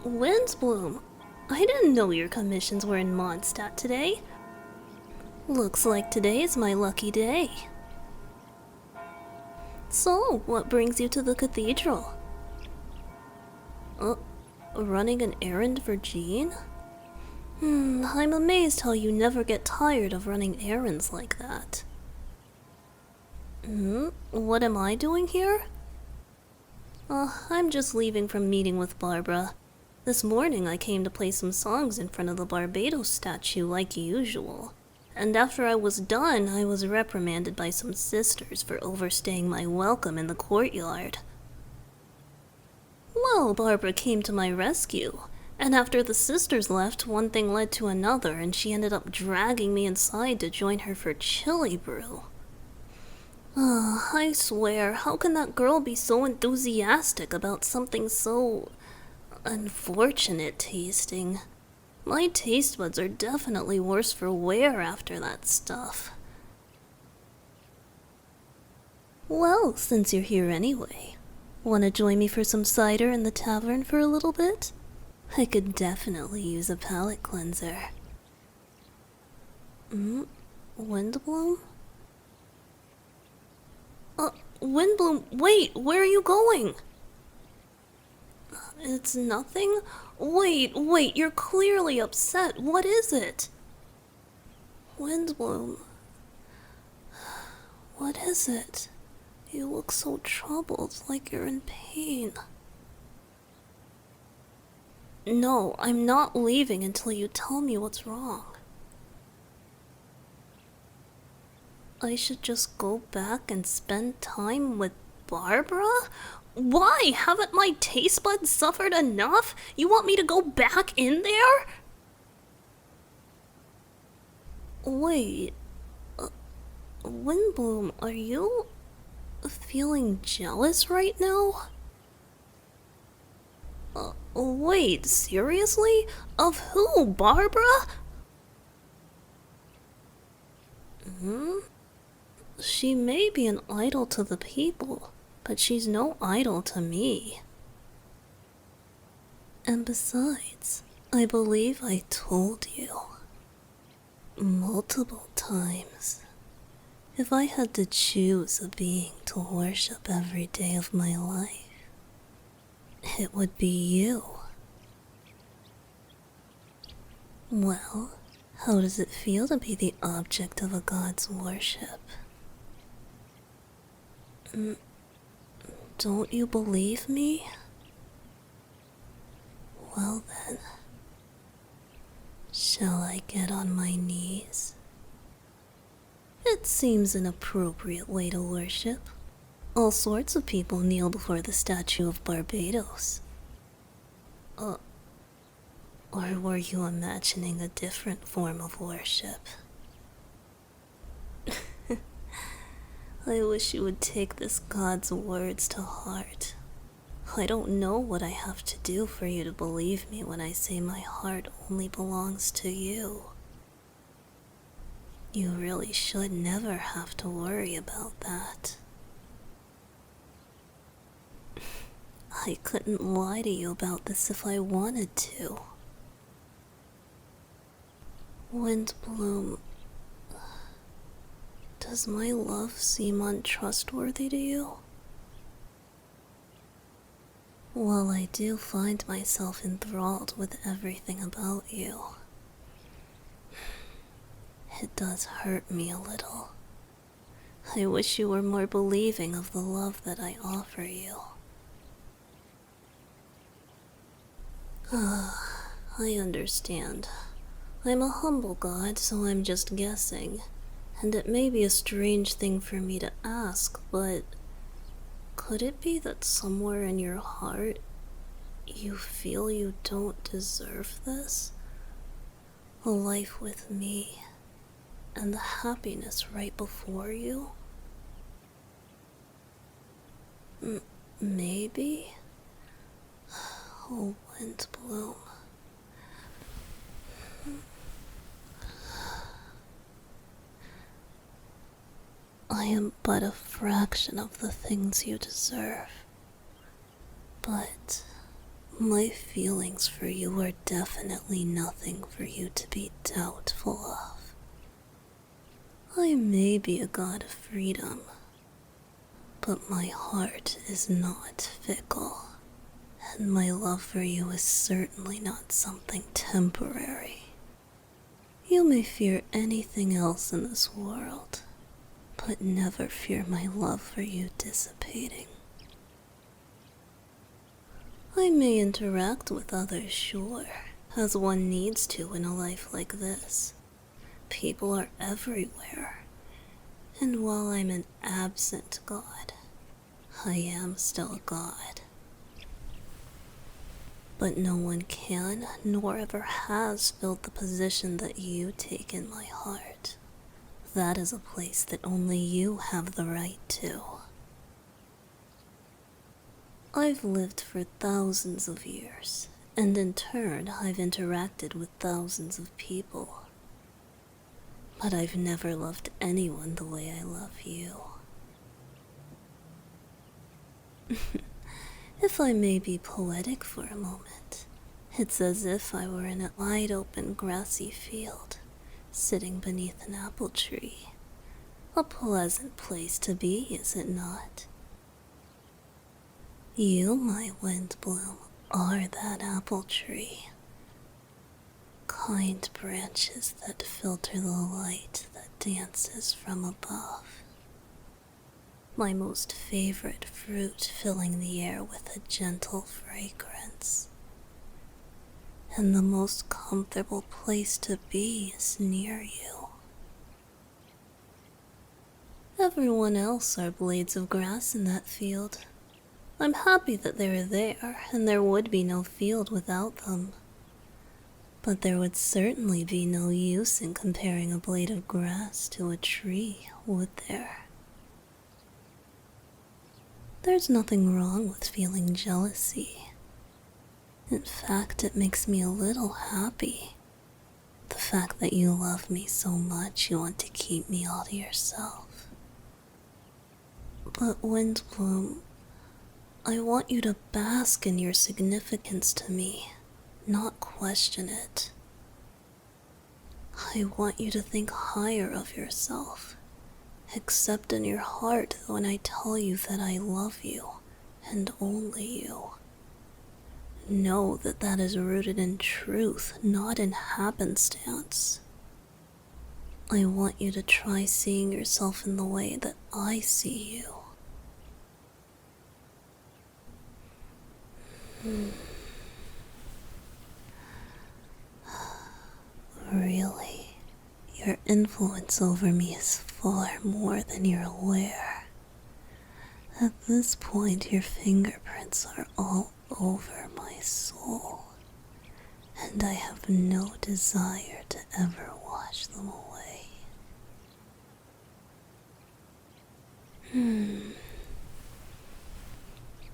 Windbloom, I didn't know your commissions were in Mondstadt today. Looks like today is my lucky day. So, what brings you to the cathedral? Running an errand for Jean? I'm amazed how you never get tired of running errands like that. What am I doing here? I'm just leaving from meeting with Barbara. This morning I came to play some songs in front of the Barbados statue like usual. And after I was done, I was reprimanded by some sisters for overstaying my welcome in the courtyard. Well, Barbara came to my rescue, and after the sisters left, one thing led to another, and she ended up dragging me inside to join her for chilibrew. I swear, how can that girl be so enthusiastic about something so unfortunate tasting? My taste buds are definitely worse for wear after that stuff. Well, since you're here anyway, wanna join me for some cider in the tavern for a little bit? I could definitely use a palate cleanser. Windbloom? Windbloom, wait, where are you going? It's nothing? Wait, you're clearly upset. What is it? Windbloom. What is it? You look so troubled, like you're in pain. No, I'm not leaving until you tell me what's wrong. I should just go back and spend time with Barbara? Why? Haven't my taste buds suffered enough? You want me to go back in there? Wait, Windbloom, are you feeling jealous right now? Wait, seriously? Of who, Barbara? She may be an idol to the people, but she's no idol to me. And besides, I believe I told you multiple times. If I had to choose a being to worship every day of my life, it would be you. Well, how does it feel to be the object of a god's worship? Don't you believe me? Well then, shall I get on my knees? It seems an appropriate way to worship. All sorts of people kneel before the statue of Barbados. Or were you imagining a different form of worship? I wish you would take this god's words to heart. I don't know what I have to do for you to believe me when I say my heart only belongs to you. You really should never have to worry about that. I couldn't lie to you about this if I wanted to. Windbloom, does my love seem untrustworthy to you? Well, I do find myself enthralled with everything about you. It does hurt me a little. I wish you were more believing of the love that I offer you. I understand. I'm a humble god, so I'm just guessing. And it may be a strange thing for me to ask, but could it be that somewhere in your heart you feel you don't deserve this? A life with me, and the happiness right before you? Maybe? Oh, Windbloom. I am but a fraction of the things you deserve. But My feelings for you are definitely nothing for you to be doubtful of. I may be a god of freedom, but my heart is not fickle, and my love for you is certainly not something temporary. You may fear anything else in this world, but never fear my love for you dissipating. I may interact with others, sure, as one needs to in a life like this. People are everywhere, and while I'm an absent god, I am still a god. But no one can, nor ever has filled the position that you take in my heart. That is a place that only you have the right to. I've lived for thousands of years, and in turn I've interacted with thousands of people. But I've never loved anyone the way I love you. If I may be poetic for a moment, it's as if I were in a wide open grassy field, sitting beneath an apple tree. A pleasant place to be, is it not? You, my windbloom, are that apple tree. Kind branches that filter the light that dances from above. My most favorite fruit filling the air with a gentle fragrance. And the most comfortable place to be is near you. Everyone else are blades of grass in that field. I'm happy that they're there, and there would be no field without them. But there would certainly be no use in comparing a blade of grass to a tree, would there? There's nothing wrong with feeling jealousy. In fact, it makes me a little happy. The fact that you love me so much you want to keep me all to yourself. But Windbloom, I want you to bask in your significance to me, not question it. I want you to think higher of yourself. Accept in your heart when I tell you that I love you, and only you. Know that that is rooted in truth, not in happenstance. I want you to try seeing yourself in the way that I see you. Really, your influence over me is far more than you're aware. At this point, your fingerprints are all over my soul, and I have no desire to ever wash them away.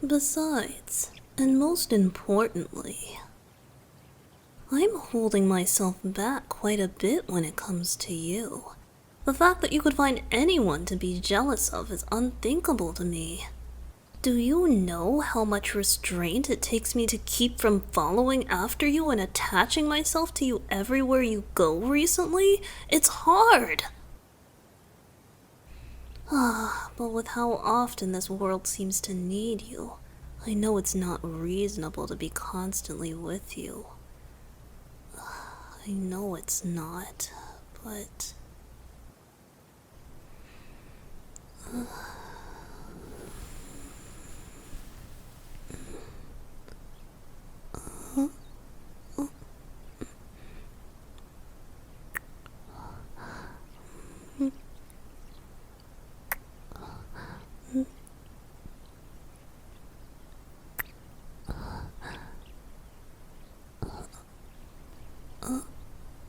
Besides, and most importantly, I'm holding myself back quite a bit when it comes to you. The fact that you could find anyone to be jealous of is unthinkable to me. Do you know how much restraint it takes me to keep from following after you and attaching myself to you everywhere you go recently? It's hard! But with how often this world seems to need you, I know it's not reasonable to be constantly with you. I know it's not, but...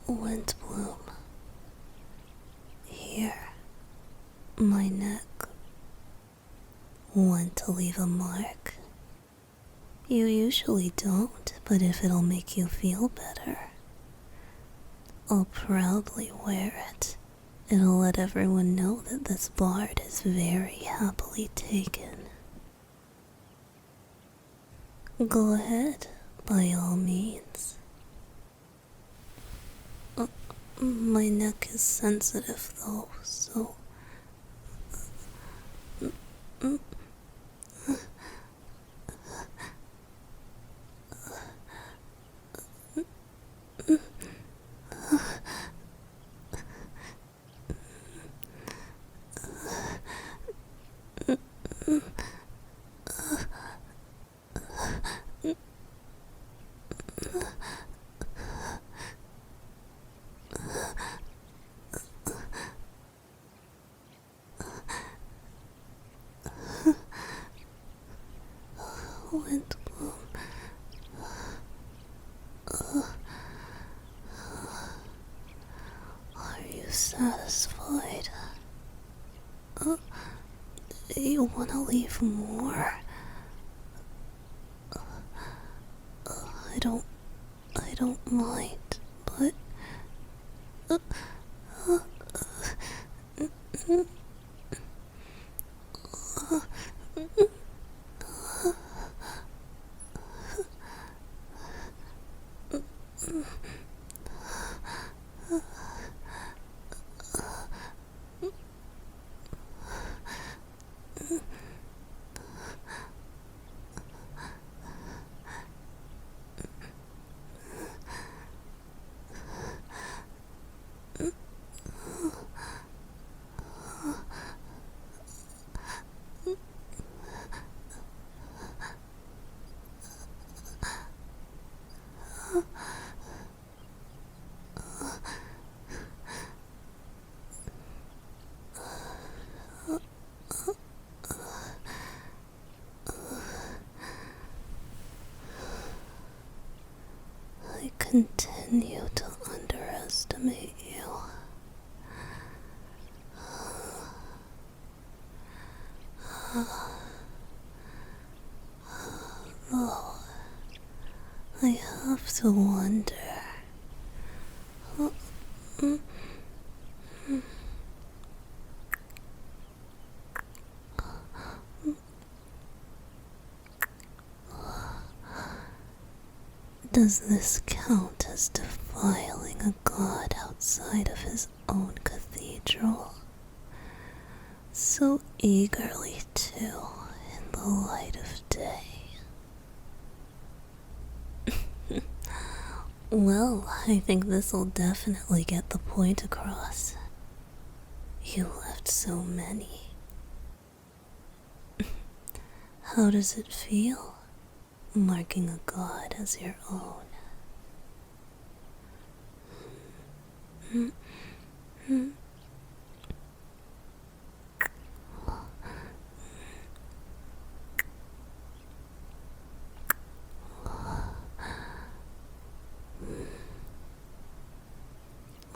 Windbloom. Here. My neck. Want to leave a mark? You usually don't, but if it'll make you feel better, I'll proudly wear it. It'll let everyone know that this bard is very happily taken. Go ahead, by all means. My neck is sensitive though, so... Windbloom. Are you satisfied? You wanna leave more? I don't mind, but... I continue to underestimate you. Oh, I have to wonder. Does this count as defiling a god outside of his own cathedral? So eagerly, too, in the light of day. Well, I think this'll definitely get the point across. You left so many. How does it feel, marking a god as your own?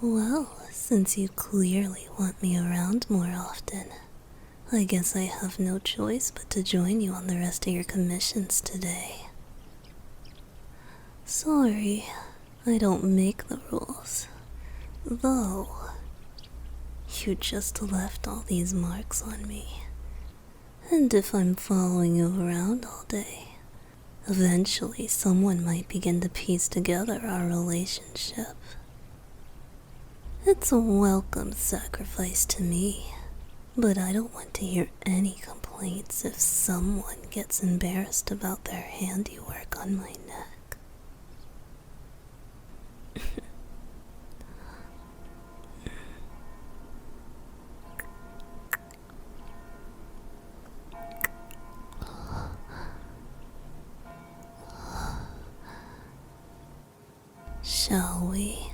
Well, since you clearly want me around more often, I guess I have no choice but to join you on the rest of your commissions today. Sorry, I don't make the rules. Though, you just left all these marks on me. And if I'm following you around all day, eventually someone might begin to piece together our relationship. It's a welcome sacrifice to me, but I don't want to hear any complaints if someone gets embarrassed about their handiwork on my neck. Shall we?